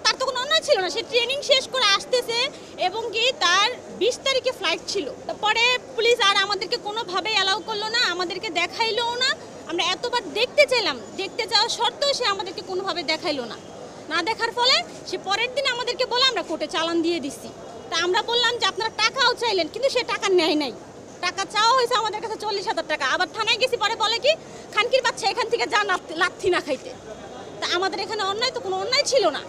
তার তো কোনো অন্যায় ছিল না, সে ট্রেনিং শেষ করে আসতেছে এবং কি তার 20 তারিখে ফ্লাইট ছিল। পরে পুলিশ আর আমাদেরকে কোনোভাবেই অ্যালাউ করলো না, আমাদেরকে দেখাইলোও না। আমরা এতবার দেখতে চাইলাম, দেখতে যাওয়া সত্ত্বেও সে আমাদেরকে কোনোভাবে দেখাইলো না। না দেখার ফলে সে পরের দিন আমাদেরকে বলে আমরা কোর্টে চালান দিয়ে দিছি। তা আমরা বললাম যে আপনারা টাকাও চাইলেন, কিন্তু সে টাকা নেয় নাই। টাকা চাওয়া হয়েছে আমাদের কাছে 40,000 টাকা। আবার থানায় গেছি, পরে বলে কি খানকির বাচ্চা এখান থেকে যা লাথি না খাইতে। তা আমাদের এখানে অন্যায় তো কোনো অন্যায় ছিল না।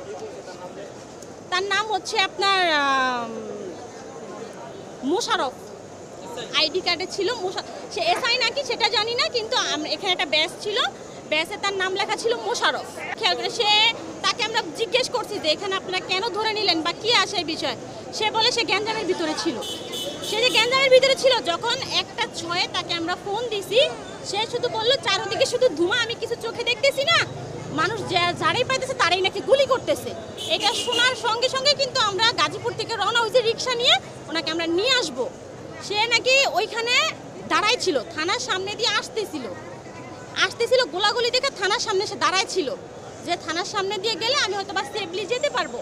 তার নাম হচ্ছে আপনার মোশারফ, আইডি কার্ডে ছিল সে এসআই নাকি সেটা জানি না, কিন্তু এখানে একটা ব্যাচ ছিল, ব্যাচে তার নাম লেখা ছিল মোশারফ। খেয়াল করে তাকে আমরা জিজ্ঞেস করছি যে এখানে আপনারা কেন ধরে নিলেন বা কি আসে এই বিষয়। সে বলে সে গ্যাঞ্জামের ভিতরে ছিল। সে যে গ্যাঞ্জামের ভিতরে ছিল, যখন 1টা 6 তাকে আমরা ফোন দিছি, সে শুধু বললো চারদিকে শুধু ধোঁয়া, আমি কিছু চোখে দেখতেছি না, মানুষ যারাই পাইতেছে তারাই নাকি গুলি করতেছে। এটা শোনার সঙ্গে সঙ্গে কিন্তু আমরা গাজীপুর থেকে রওনা হয়েছি রিক্সা নিয়ে, ওনাকে আমরা নিয়ে আসবো। সে নাকি ওইখানে দাঁড়াই ছিল, থানার সামনে দিয়ে আসতেছিল গোলাগুলি দেখে থানার সামনে সে দাঁড়াই ছিল, যে থানার সামনে দিয়ে গেলে আমি হয়তো বা সেফলি যেতে পারবো।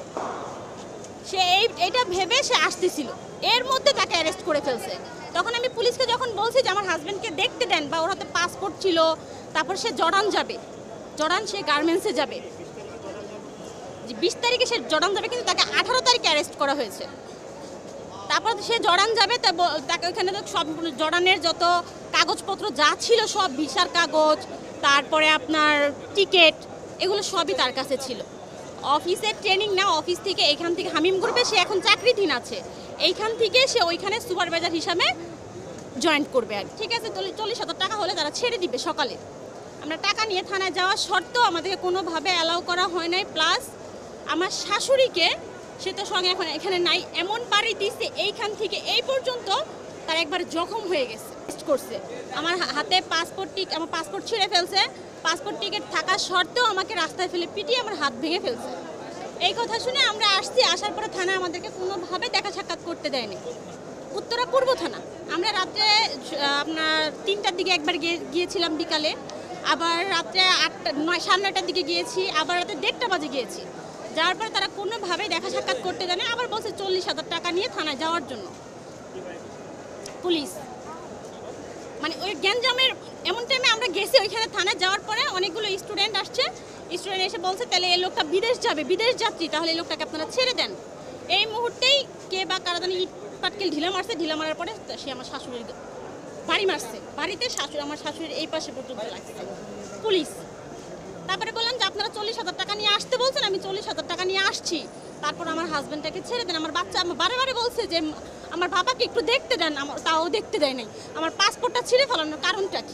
সে এইটা ভেবে সে আসতেছিল, এর মধ্যে তাকে অ্যারেস্ট করে ফেলছে। তখন আমি পুলিশকে যখন বলছি যে আমার হাজব্যান্ডকে দেখতে দেন, বা ওর হাতে পাসপোর্ট ছিল, তারপর সে জর্ডান যাবে, জর্ডান সে গার্মেন্টসে যাবে, 20 তারিখে সে জর্ডান যাবে, কিন্তু তাকে 18 তারিখে অ্যারেস্ট করা হয়েছে। তারপর সে জর্ডান যাবে, তাকে ওইখানে তো সব জর্ডানের যত কাগজপত্র যা ছিল সব, ভিসার কাগজ, তারপরে আপনার টিকিট, এগুলো সবই তার কাছে ছিল। অফিসের ট্রেনিং না, অফিস থেকে এইখান থেকে হামিম গ্রুপে সে এখন চাকরিধীন আছে, এইখান থেকে সে ওইখানে সুপারভাইজার হিসাবে জয়েন করবে। আর ঠিক আছে, 40,000 টাকা হলে তারা ছেড়ে দিবে সকালে। আমরা টাকা নিয়ে থানায় যাওয়া সত্ত্বেও আমাদেরকে কোনোভাবে অ্যালাউ করা হয় নাই। প্লাস আমার শাশুড়িকে, সে তো সঙ্গে এখন এখানে নাই, এমন বাড়ি দিচ্ছে এইখান থেকে এই পর্যন্ত তার একবার জখম হয়ে গেছে করছে। আমার হাতে আমার পাসপোর্ট ছিঁড়ে ফেলছে, পাসপোর্ট টিকিট থাকা সত্ত্বেও আমাকে রাস্তায় ফেলে পিটিয়ে আমার হাত ভেঙে ফেলছে। এই কথা শুনে আমরা আসছি, আসার পরে থানা আমাদেরকে কোনোভাবে দেখা সাক্ষাৎ করতে দেয়নি। উত্তরা পূর্ব থানা। আমরা রাত্রে আপনার 3টার দিকে একবার গিয়েছিলাম বিকালে, আবার রাত্রে 9:30টার দিকে গিয়েছি, আবার রাতে 1:30টা বাজে গিয়েছি। যাওয়ার পর তারা কোনোভাবে দেখা সাক্ষাৎ করতে দেয় না, আবার বলছে 40,000 টাকা নিয়ে থানায় যাওয়ার জন্য। পুলিশ মানে ওই গ্যাঞ্জামের এমন টাইমে আমরা গেছি, ওইখানে থানায় যাওয়ার পরে অনেকগুলো স্টুডেন্ট আসছে, স্টুডেন্ট এসে বলছে তাহলে এই লোকটা বিদেশ যাবে, বিদেশ যাত্রী, তাহলে এই লোকটাকে আপনারা ছেড়ে দেন। এই মুহূর্তেই কে বা কারা জানি ইট পাটকেল ঢিলা মারছে, ঢিলা মারার পরে সে আমার শাশুড়ির বাড়ি মারছে, বাড়িতে আমার শাশুড়ির এই পাশে পর্যন্ত লাগছে পুলিশ। তারপরে বললাম যে আপনারা 40,000 টাকা নিয়ে আসতে বলছেন, আমি 40,000 টাকা নিয়ে আসছি, তারপর আমার হাজব্যান্ডটাকে ছেড়ে দেন। আমার বাচ্চা আমার বারে বলছে যে আমার বাবাকে একটু দেখতে দেন, তাও দেখতে দেয় নাই। আমার পাসপোর্টটা ছিঁড়ে ফেলানোর কারণটা কি?